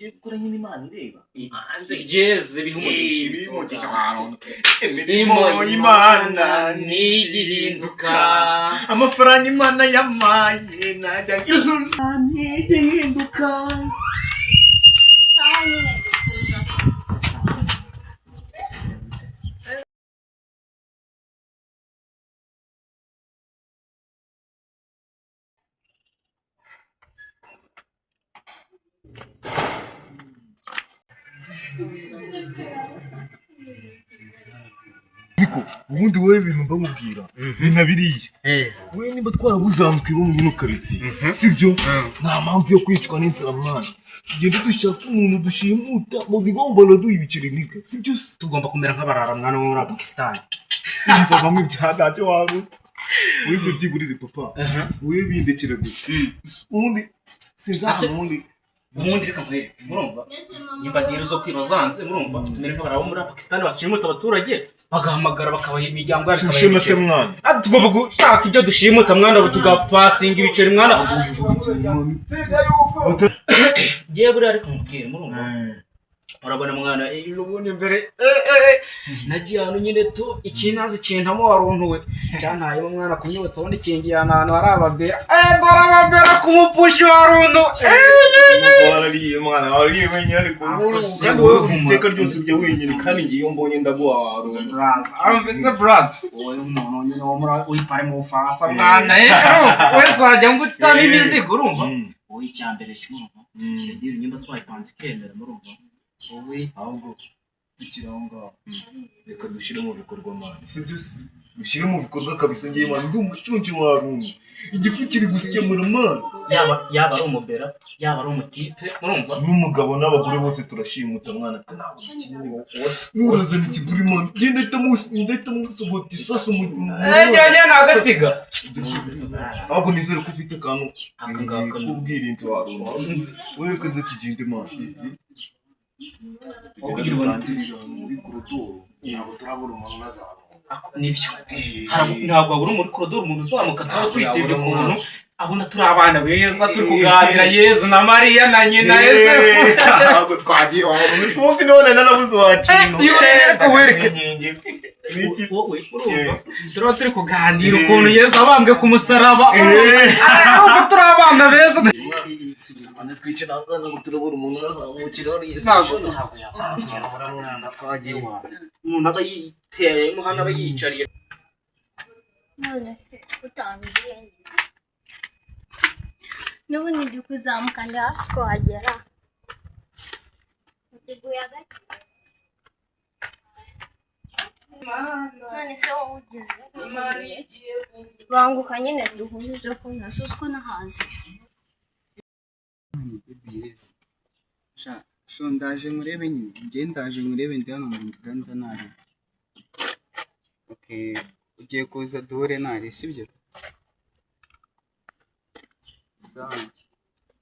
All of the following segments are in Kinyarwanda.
tugiye gukora nyine Imana ireba hanze igeze bihumugisha abantu imirimo y'Imana ntigihinduka amafaranga Imana yamaye najya ntigihinduka sawa nyine Niko ubundi wowe ibintu mbamubwira binabiriye wowe nimba twarabuzamtwe bo muri karitsiye sibyo nta mpamvu yo kwicwa n'inzara mwana tugende dushaka umuntu dushimuta mu bigombano duhibicira nika sibyo tugomba kumera nk'abarara mwana wo muri Pakistan imva bamwe byaganje wabo wewe byigurire papa wewe bindekera gusa ubundi sinzaha ubundi reka mpere murumva imbadiro zo kwibazanze murumva tumere nk'abarara bo muri Pakistan bashimuta abaturage bagahamagara bakabaha imiryango yacu kabashimase mwana tugomba gushaka ibyo dushimuta mwana tugapasinga ibiceri mwana giye buri ariko mubwire murumva urabona mwana ubundi mbere nagiye hano nyine tu ikinazi kintamo waruntuwe cyantaye mwana kunyotsa ubundi kingiye ahantu hari ababera dore ababera kumupushi waruntu warariye mwana warariye wenyine ariko kandi wowe iteka ryose urya wenyine kandi ngiye mbonye ndaguha waruntu amvise bras wowe umuntu nyine wo muri uyipare mu Bufaransa mwana we nzajya ngutana imizigo urumva wowe icyambere cyumva ndiri nyimba twayipanze kemera murumva wowe ahubwo tukiraho ngaho reka dushire mu bikorwa mwana sibyo si dushire mu bikorwa kabisa ngiye mwana ndi umucunci waruntu igifu kiri gusikemura mwana yaba ari umubera yaba ari umutipe murumva n'umugabo n'abagore bose turashimuta mwana ntabwo dukeneye n'uraza n'ikiguri mwana genda itamusogota isasu mu njye nagasiga ahubwo nizere ko ufite akantu k'ubwirinzi waruntu wewe kaze tugende mwana kugira ubandiriza muri korodoro ntabwo turabona umuntu unazamuka nibyo ntabwo abura muri korodoro umuntu uzamuka twitibye ukuntu abona turi abana beza turi kuganira Yezu na Mariya na nyina Yosefu ntabwo twagiye ubundi none nanabuze wakino wereke wowe urumva turaba turi kuganira ukuntu Yezu abambwe ku musaraba ahubwo turi abana beza twicara ngana ngo turabura umuntu unazamukira ari Yesu ntabwo twagiye umuntu aba yiteyemo hano aba yicariye none se utangiye n'ubundi ndi kuzamuka ndi hafi kuhagera uteguye agati none se wowe ugeze banguka nyine duhurize ko nasutswe n'ahazi sho ndaje nkurebe nyine njye ndaje nkurebe ndi hano mu nzira nza nari okay ugiye kuza duhure nari sibyo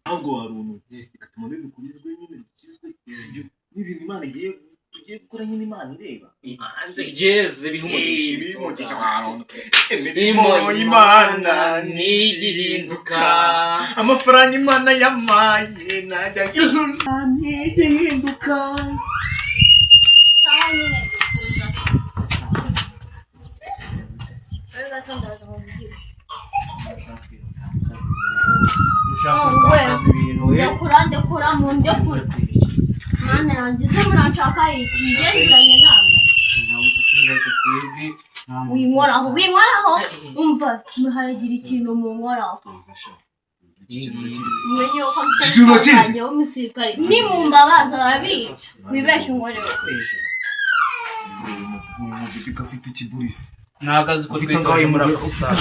ahubwo waruntu bigatuma dukubizwe nyine dukizwe sibyo n'ibintu Imana tugiye gukora nyine Imana ireba hanze igeze bihumugisha abantu imirimo y'Imana ntigihinduka amafaranga Imana yamaye najya ntigihinduka sawa nyine ndaza mu byibushye ndekura mu ndekure mana yanjye uze muranshaka ngendanye nawe winkoraho umva haragira ikintu munkoraho umenye ko mfite w'umusirikare nimumbabaza arabica wibeshe unkorewe afite ikiburisi ntabwo azi ko twitaye muri Pakistan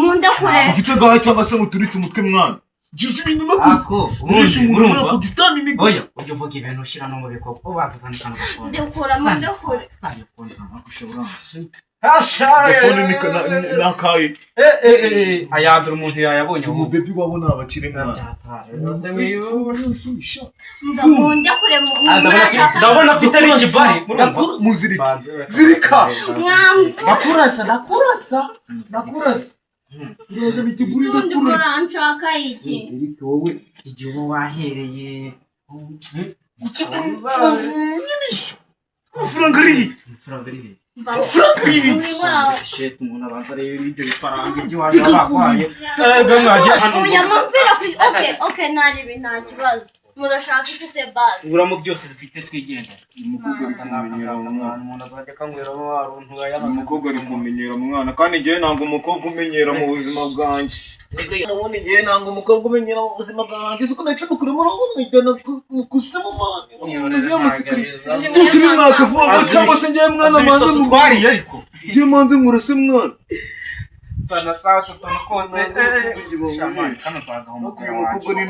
mundekure ufite gahe cyangwa se muturitse umutwe mwana Juzi ibintu makuze ubundi muri Pakistan ni oya ujye uvuga ibintu ushyira no mu bikorwa ubazazandikana gafone ndekura mundekure akushobora hashaye gafone nakaye ayambira umuntu yayabonye ubu baby wabo nabakire mwana byatare mba mundekure ndabona afite n'ikibari muzirika zirika nakurasa Ndoza bituguri undi muranshaka iki wowe igihe uba wahereye nyibisho amafaranga ari shit umuntu abanza rero ibyo bifaranga iby'iwanjye bakwaye oya mumvira okay nari nta kibazo murashaka ufite base uramo byose dufite twigenda umuntu azajya akanywera waruntu umukobwa ari kumenyera umwana kandi ngewe ntabwo umukobwa umenyera mu buzima bwanjye nabona ngewe ntabwo umukobwa umenyera mu buzima bwanjye siko nahita mukuremo urabona nkajyana mukusemo mwana byose uri mwaka vuba cyangwa se ngewe mwana manze twariye ariko ngewe manze nkurase mwana sana sawa tutonto kose shamani kano nzagaho umugore wanjye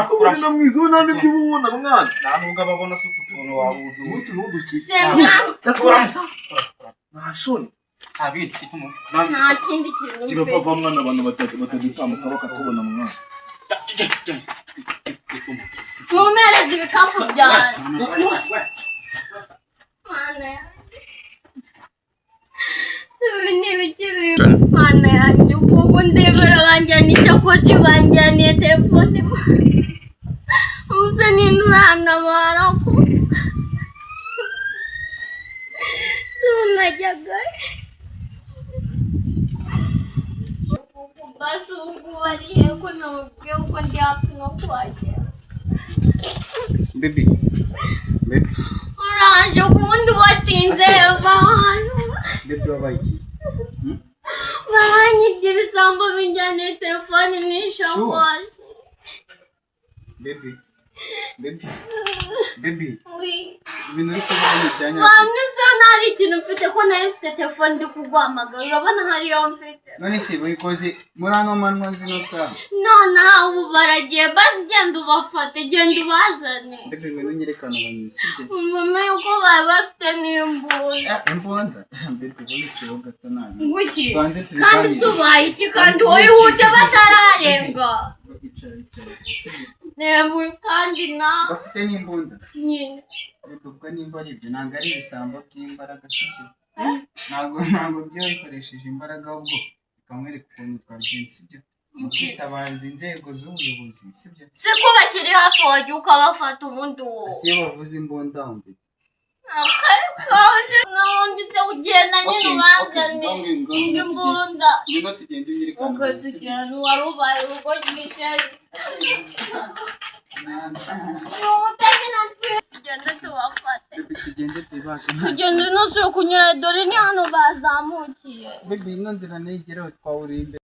kuramo na mwiza nta n'ibyo ubona mwana nta nubwo ababona se utuntu wabuntu utu n'udusika kuramo ntashoni nta bindi ufite umufuka nta kindi kintu kiravava mwana abantu batadutambuka bakatubona mwana mumereze ibikapu byanjye ibi ni ibiki bimana yanjye kuko ndebera banjyana icyakoze banjyaniye telefone ubusa n'inturana marako sunajyaga basi ubu barihe ko namubwiye uko ndi hafi no kuhagera baby uraje ubundi watinze va hano baby wabaye iki baranyibye ibisambo binjyaniye telefone n'ishakoshi baby ibintu oui uri kubona ni cyanya bamwe so nari ikintu mfite ko nayo mfite telefone ndi kuguhamagara urabona hariyo mfite none se bayikoze muri ano manwa zino saha none ubu baragiye basi genda ubafate genda ubazane baby ngwino unyerekane abantu sibyo mama yuko bari bafite n'imbunda imbunda baby wicaye ugata nabi wiki Tubanze kandi tubiganire. subaye iki kandi wihute batararenga Icara sibyo nemu kandi na bafite n'imbunda nyine ubwo nimba ari ibyo ntabwo ari ibisambo by'imbaraga sibyo ntabwo byo bikoresheje imbaraga ahubwo bikamwereka ukuntu twabigenza sibyo mukitabaza inzego z'ubuyobozi sibyo si ko bakiri hafi wajya ukabafata ubundi wowe si iyo bavuze imbunda wumva n'ubundi se ugenda nyine ubazane imbunda ngwino tugende unyerekane uko tugenda wari ubaye urugo rw'ishyari tugende tubafate tugende tubake tugende nusure kunyura dore ni hano bazamukiye baby ino nzira ntigeraho twawuri imbere